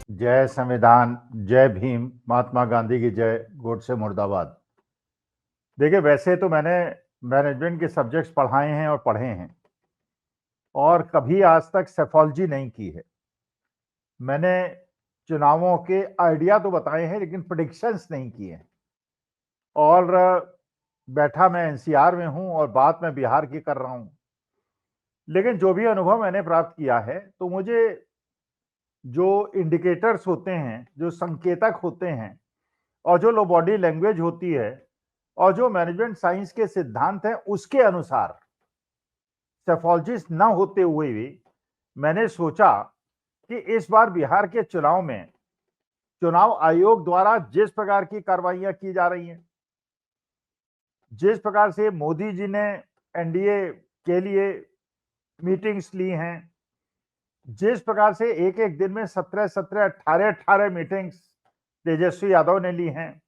जय संविधान, जय भीम, महात्मा गांधी की जय, गोडसे मुर्दाबाद। देखिए, वैसे तो मैंने मैनेजमेंट के सब्जेक्ट्स पढ़ाए हैं और पढ़े हैं और कभी आज तक सेफोलॉजी नहीं की है। मैंने चुनावों के आइडिया तो बताए हैं लेकिन प्रेडिक्शंस नहीं किए हैं। और बैठा मैं एनसीआर में हूं और बात मैं बिहार की कर रहा हूं। लेकिन जो भी अनुभव मैंने प्राप्त किया है तो मुझे जो इंडिकेटर्स होते हैं, जो संकेतक होते हैं और जो लो बॉडी लैंग्वेज होती है और जो मैनेजमेंट साइंस के सिद्धांत हैं उसके अनुसार सेफोलॉजिस्ट न होते हुए भी मैंने सोचा कि इस बार बिहार के चुनाव में चुनाव आयोग द्वारा जिस प्रकार की कार्रवाइयां की जा रही हैं, जिस प्रकार से मोदी जी ने एनडीए के लिए मीटिंग्स ली हैं, जिस प्रकार से एक एक दिन में 17-17, 18-18 मीटिंग्स तेजस्वी यादव ने ली हैं,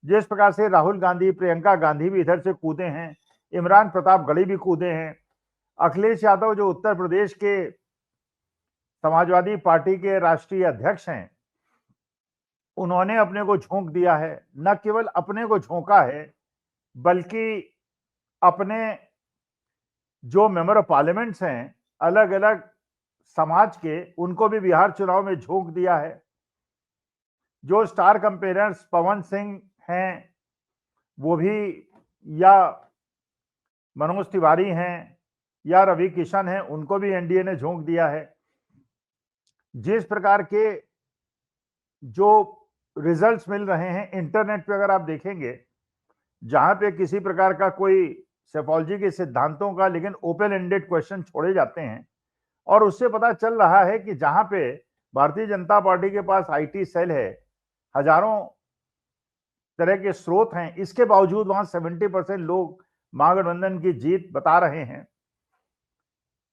जिस प्रकार से राहुल गांधी, प्रियंका गांधी भी इधर से कूदे हैं, इमरान प्रतापगढ़ी भी कूदे हैं, अखिलेश यादव जो उत्तर प्रदेश के समाजवादी पार्टी के राष्ट्रीय अध्यक्ष हैं, उन्होंने अपने को झोंक दिया है। न केवल अपने को झोंका है बल्कि अपने जो मेंबर ऑफ पार्लियामेंट्स हैं अलग अलग समाज के, उनको भी बिहार चुनाव में झोंक दिया है। जो स्टार कंपेनर्स पवन सिंह हैं वो भी, या मनोज तिवारी हैं या रवि किशन हैं, उनको भी एनडीए ने झोंक दिया है। जिस प्रकार के जो रिजल्ट्स मिल रहे हैं इंटरनेट पे, अगर आप देखेंगे, जहां पे किसी प्रकार का कोई सेफोलॉजी के सिद्धांतों का लेकिन ओपन एंडेड क्वेश्चन छोड़े जाते हैं और उससे पता चल रहा है कि जहां पे भारतीय जनता पार्टी के पास आईटी सेल है, हजारों तरह के स्रोत हैं, इसके बावजूद वहां 70% लोग महागठबंधन की जीत बता रहे हैं।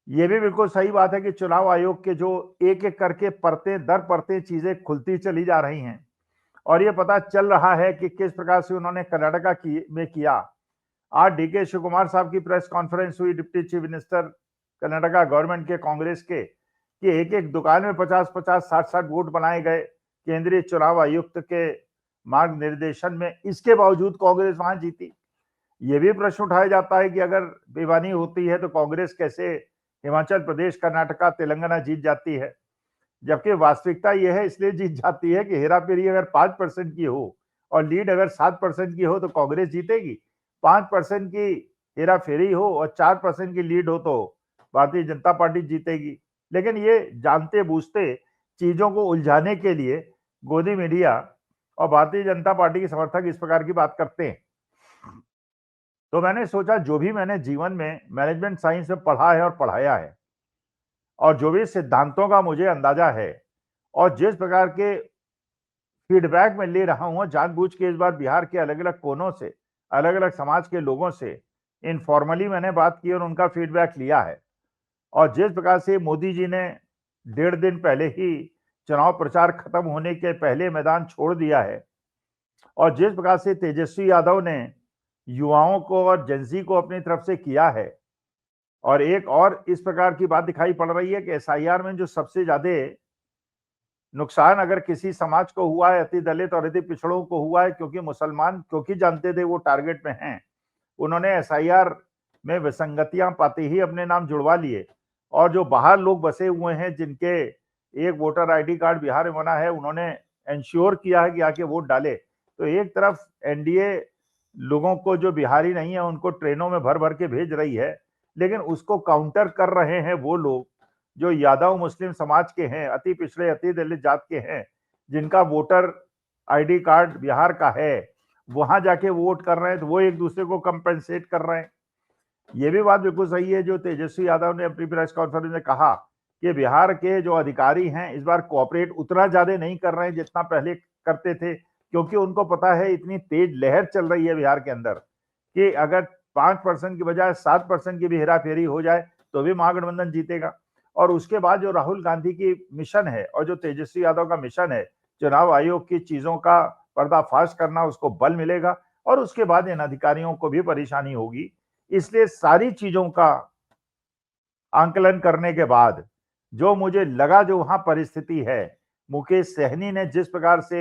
यह भी बिल्कुल सही बात है कि चुनाव आयोग के जो एक एक करके परतें दर परतें चीजें खुलती चली जा रही हैं और यह पता चल रहा है कि किस प्रकार से उन्होंने कर्नाटका में किया। आज डीके शिव कुमार साहब की प्रेस कॉन्फ्रेंस हुई, deputy chief minister Karnataka government के, कांग्रेस के, कि एक एक दुकान में 50-50, 60-60 वोट बनाए गए केंद्रीय चुनाव आयुक्त के मार्ग निर्देशन में। इसके बावजूद कांग्रेस वहां जीती। यह भी प्रश्न उठाया जाता है कि अगर बेईमानी होती है तो कांग्रेस कैसे हिमाचल प्रदेश, कर्नाटका, तेलंगाना जीत जाती है, जबकि वास्तविकता यह है इसलिए जीत जाती है कि हेराफेरी अगर 5% की हो और लीड अगर 7% की हो तो कांग्रेस जीतेगी। 5% की हेराफेरी हो और 4% की लीड हो तो भारतीय जनता पार्टी जीतेगी। लेकिन ये जानते बूझते चीजों को उलझाने के लिए गोदी मीडिया और भारतीय जनता पार्टी के समर्थक इस प्रकार की बात करते हैं। तो मैंने सोचा जो भी मैंने जीवन में मैनेजमेंट साइंस में पढ़ा है और पढ़ाया है और जो भी सिद्धांतों का मुझे अंदाजा है और जिस प्रकार के फीडबैक मैं ले रहा हूं, जानबूझ के इस बार बिहार के अलग अलग कोनों से, अलग अलग समाज के लोगों से इनफॉर्मली मैंने बात की और उनका फीडबैक लिया है। और जिस प्रकार से मोदी जी ने 1.5 दिन पहले ही चुनाव प्रचार खत्म होने के पहले मैदान छोड़ दिया है और जिस प्रकार से तेजस्वी यादव ने युवाओं को और जेंजी को अपनी तरफ से किया है, और एक और इस प्रकार की बात दिखाई पड़ रही है कि एसआईआर में जो सबसे ज्यादा नुकसान अगर किसी समाज को हुआ है, अति दलित और अति पिछड़ों को हुआ है, क्योंकि मुसलमान क्योंकि जानते थे वो टारगेट में हैं, उन्होंने एसआईआर में विसंगतियां पाते ही अपने नाम जुड़वा लिए। और जो बाहर लोग बसे हुए हैं जिनके एक वोटर आईडी कार्ड बिहार में बना है, उन्होंने इंश्योर किया है कि आके वोट डाले। तो एक तरफ एनडीए लोगों को जो बिहारी नहीं है उनको ट्रेनों में भर भर के भेज रही है, लेकिन उसको काउंटर कर रहे हैं वो लोग जो यादव मुस्लिम समाज के हैं, अति पिछड़े, अति दलित जात के हैं, जिनका वोटर आईडी कार्ड बिहार का है, वहां जाके वोट कर रहे हैं, तो वो एक दूसरे को कंपेंसेट कर रहे हैं। ये भी बात बिल्कुल सही है जो तेजस्वी यादव ने अपनी प्रेस कॉन्फ्रेंस में कहा कि बिहार के जो अधिकारी हैं इस बार कोऑपरेट उतना ज्यादा नहीं कर रहे हैं जितना पहले करते थे, क्योंकि उनको पता है इतनी तेज लहर चल रही है बिहार के अंदर कि अगर 5% की बजाय 7% की भी हेराफेरी हो जाए तो भी महागठबंधन जीतेगा। और उसके बाद जो राहुल गांधी की मिशन है और जो तेजस्वी यादव का मिशन है, चुनाव आयोग की चीजों का पर्दाफाश करना, उसको बल मिलेगा और उसके बाद इन अधिकारियों को भी परेशानी होगी। इसलिए सारी चीजों का आंकलन करने के बाद जो मुझे लगा जो वहां परिस्थिति है मुकेश सहनी ने जिस प्रकार से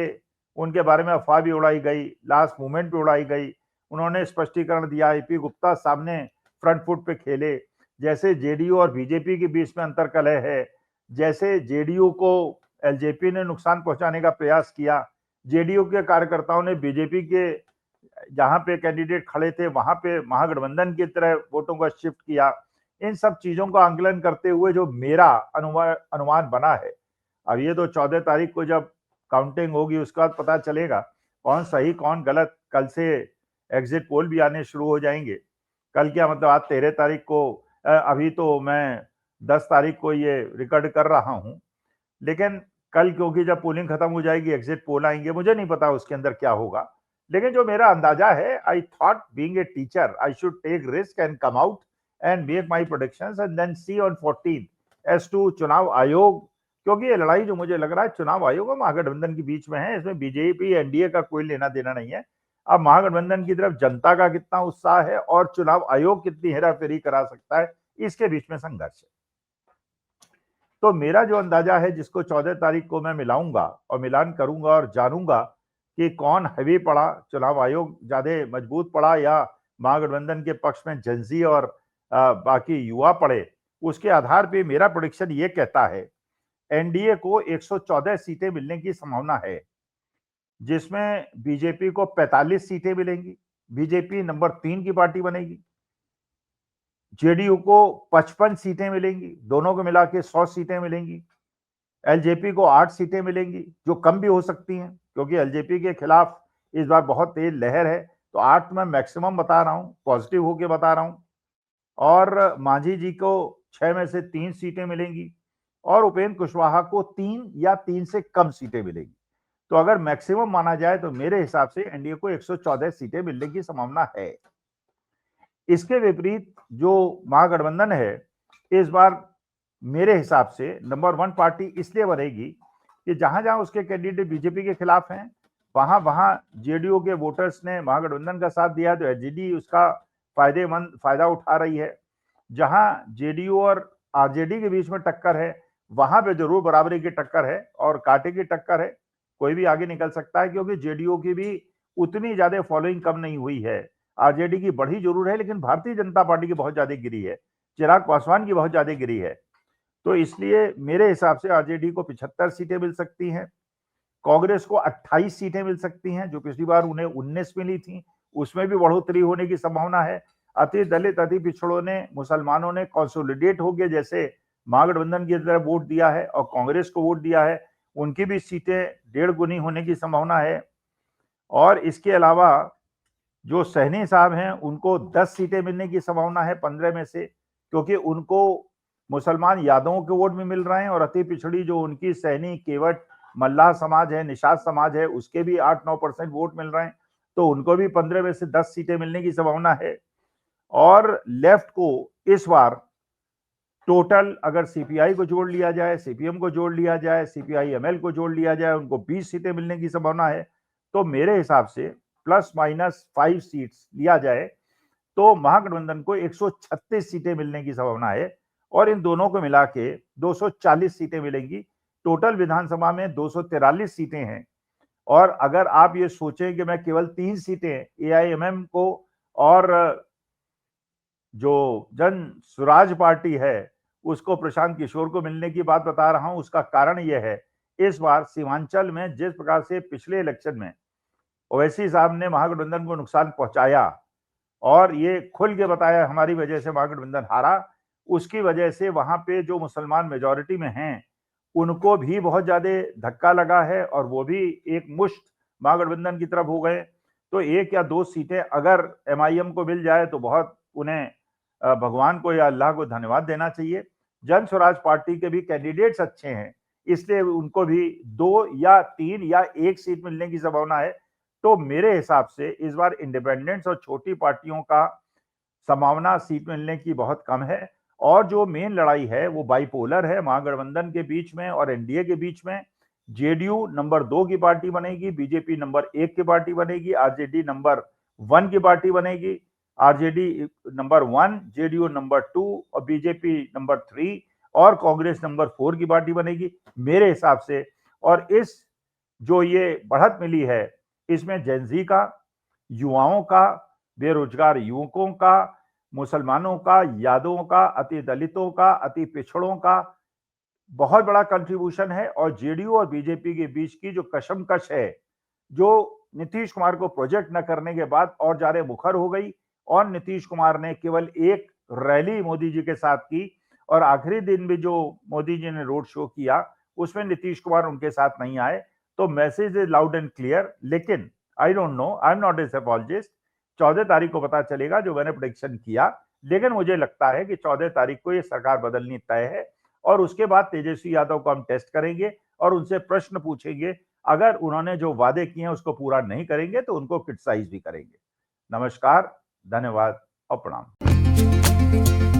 उनके बारे में अफवाह भी उड़ाई गई, लास्ट मोमेंट पे उड़ाई गई, उन्होंने स्पष्टीकरण दिया, एपी गुप्ता सामने फ्रंट फुट पे खेले, जैसे जेडीयू और बीजेपी के बीच में अंतर्कलह है, जैसे जेडीयू को एलजेपी ने नुकसान पहुंचाने का प्रयास किया, जेडीयू के कार्यकर्ताओं ने बीजेपी के जहां पे कैंडिडेट खड़े थे वहां पे महागठबंधन की तरह वोटों का शिफ्ट किया। इन सब चीजों का आंकलन करते हुए जो मेरा अनुमान बना है, अब ये तो 14 तारीख को जब काउंटिंग होगी उसके बाद पता चलेगा कौन सही कौन गलत। कल से एग्जिट पोल भी आने शुरू हो जाएंगे। कल क्या मतलब, आज 13 तारीख को, अभी तो मैं 10 तारीख को ये रिकॉर्ड कर रहा हूं, लेकिन कल क्योंकि जब पोलिंग खत्म हो जाएगी एग्जिट पोल आएंगे, मुझे नहीं पता उसके अंदर क्या होगा। लेकिन जो मेरा अंदाजा है, I thought being a teacher I should take risk and come out and make my predictions and then see on 14 as to चुनाव आयोग। क्योंकि ये लड़ाई जो मुझे लग रहा है चुनाव आयोग और महागठबंधन के बीच में है, इसमें बीजेपी एनडीए का कोई लेना देना नहीं है। अब महागठबंधन की तरफ जनता का कितना उत्साह है और चुनाव आयोग कितनी हेराफेरी करा सकता है, इसके बीच में संघर्ष है। तो मेरा जो अंदाजा है, जिसको 14 तारीख को मैं मिलाऊंगा और मिलान करूंगा और जानूंगा कि कौन हैवी पड़ा, चुनाव आयोग ज्यादा मजबूत पड़ा या महागठबंधन के पक्ष में जेंजी और बाकी युवा पड़े, उसके आधार पे मेरा प्रेडिक्शन ये कहता है एनडीए को 114 सीटें मिलने की संभावना है, जिसमें बीजेपी को 45 सीटें मिलेंगी, बीजेपी नंबर 3 की पार्टी बनेगी, जेडीयू को 55 सीटें मिलेंगी, दोनों को मिला के 100 सीटें मिलेंगी, एलजेपी को 8 सीटें मिलेंगी, जो कम भी हो सकती हैं क्योंकि एलजेपी के खिलाफ इस बार बहुत तेज लहर है। तो 8 मैं मैक्सिमम बता रहा हूं, पॉजिटिव होके बता रहा हूं। और मांझी जी को 6 में से 3 सीटें मिलेंगी और उपेंद्र कुशवाहा को 3 या 3 से कम सीटें मिलेंगी। तो अगर मैक्सिमम माना जाए तो मेरे हिसाब से एनडीए को 114 सीटें मिलने की संभावना है। इसके विपरीत जो महागठबंधन है, इस बार मेरे हिसाब से नंबर 1 पार्टी इसलिए बनेगी कि जहां जहां उसके कैंडिडेट बीजेपी के खिलाफ हैं, वहां वहां जेडीयू के वोटर्स ने महागठबंधन का साथ दिया, तो एलजेडी उसका फायदा उठा रही है। जहां जेडीयू और आरजेडी के बीच में टक्कर है, वहां पे जरूर बराबरी की टक्कर है और कांटे की टक्कर है, कोई भी आगे निकल सकता है क्योंकि जेडीयू की भी उतनी ज्यादा फॉलोइंग कम नहीं हुई है। आरजेडी की बढ़ी जरूर है लेकिन भारतीय जनता पार्टी की बहुत ज्यादा गिरी है, चिराग पासवान की बहुत ज्यादा गिरी है। तो इसलिए मेरे हिसाब से आरजेडी को 75 सीटें मिल सकती हैं, कांग्रेस को 28 सीटें मिल सकती हैं, जो पिछली बार उन्हें 19 मिली थी, उसमें भी बढ़ोतरी होने की संभावना है। अति दलित, अति पिछड़ों ने, मुसलमानों ने कंसोलिडेट हो गए, जैसे महागठबंधन की तरफ वोट दिया है और कांग्रेस को वोट दिया है, उनकी भी सीटें 1.5 गुनी होने की संभावना है। और इसके अलावा जो सहनी साहब हैं, उनको 10 सीटें मिलने की संभावना है 15 में से, क्योंकि उनको मुसलमान यादवों के वोट में मिल रहे हैं और अति पिछड़ी जो उनकी सहनी, केवट, मल्लाह समाज है, निषाद समाज है, उसके भी 8-9% वोट मिल रहे हैं, तो उनको भी 15 में से 10 सीटें मिलने की संभावना है। और लेफ्ट को इस बार टोटल अगर सीपीआई को जोड़ लिया जाए, सीपीएम को जोड़ लिया जाए, सीपीआई एमएल को जोड़ लिया जाए, उनको 20 सीटें मिलने की संभावना है। तो मेरे हिसाब से ±5 सीट्स लिया जाए तो महागठबंधन को 136 सीटें मिलने की संभावना है और इन दोनों को मिला के 240 सीटें मिलेंगी। टोटल विधानसभा में 243 सीटें हैं। और अगर आप ये सोचें कि मैं केवल 3 सीटें एआईएमएम को और जो जन स्वराज पार्टी है उसको प्रशांत किशोर को मिलने की बात बता रहा हूं, उसका कारण यह है, इस बार सीमांचल में जिस प्रकार से पिछले इलेक्शन में ओवैसी साहब ने महागठबंधन को नुकसान पहुंचाया और ये खुल के बताया हमारी वजह से महागठबंधन हारा, उसकी वजह से वहां पे जो मुसलमान मेजॉरिटी में हैं उनको भी बहुत ज्यादा धक्का लगा है और वो भी एक मुश्त महागठबंधन की तरफ हो गए। तो 1 या 2 सीटें अगर एमआईएम को मिल जाए तो बहुत उन्हें भगवान को या अल्लाह को धन्यवाद देना चाहिए। जन स्वराज पार्टी के भी कैंडिडेट्स अच्छे हैं, इसलिए उनको भी 2 या 3 या 1 सीट मिलने की संभावना है। तो मेरे हिसाब से इस बार इंडिपेंडेंट्स और छोटी पार्टियों का संभावना सीट मिलने की बहुत कम है। और जो मेन लड़ाई है वो बाइपोलर है महागठबंधन के बीच में और एनडीए के बीच में। जेडीयू नंबर 2 की पार्टी बनेगी, बीजेपी नंबर 1 की पार्टी बनेगी, आरजेडी नंबर 1 की पार्टी बनेगी। आरजेडी नंबर 1, जेडीयू नंबर 2 और बीजेपी नंबर 3 और कांग्रेस नंबर 4 की पार्टी बनेगी मेरे हिसाब से। और इस जो ये बढ़त मिली है, इसमें जेनजी का, युवाओं का, बेरोजगार युवकों का, मुसलमानों का, यादवों का, अति दलितों का, अति पिछड़ों का बहुत बड़ा कंट्रीब्यूशन है। और जेडीयू और बीजेपी के बीच की जो कशमकश है, जो नीतीश कुमार को प्रोजेक्ट न करने के बाद और ज्यादा मुखर हो गई, और नीतीश कुमार ने केवल एक रैली मोदी जी के साथ की, और आखिरी दिन भी जो मोदी जी ने रोड शो किया उसमें नीतीश कुमार उनके साथ नहीं आए। तो message is loud and clear. लेकिन I don't know, I am not a psephologist, 14 तारीख को पता चलेगा जो मैंने प्रेडिक्शन किया। लेकिन मुझे लगता है कि 14 तारीख को ये सरकार बदलनी तय है, और उसके बाद तेजस्वी यादव को हम टेस्ट करेंगे और उनसे प्रश्न पूछेंगे। अगर उन्होंने जो वादे किए हैं उसको पूरा नहीं करेंगे तो उनको क्रिटिसाइज भी करेंगे। नमस्कार, धन्यवाद और प्रणाम।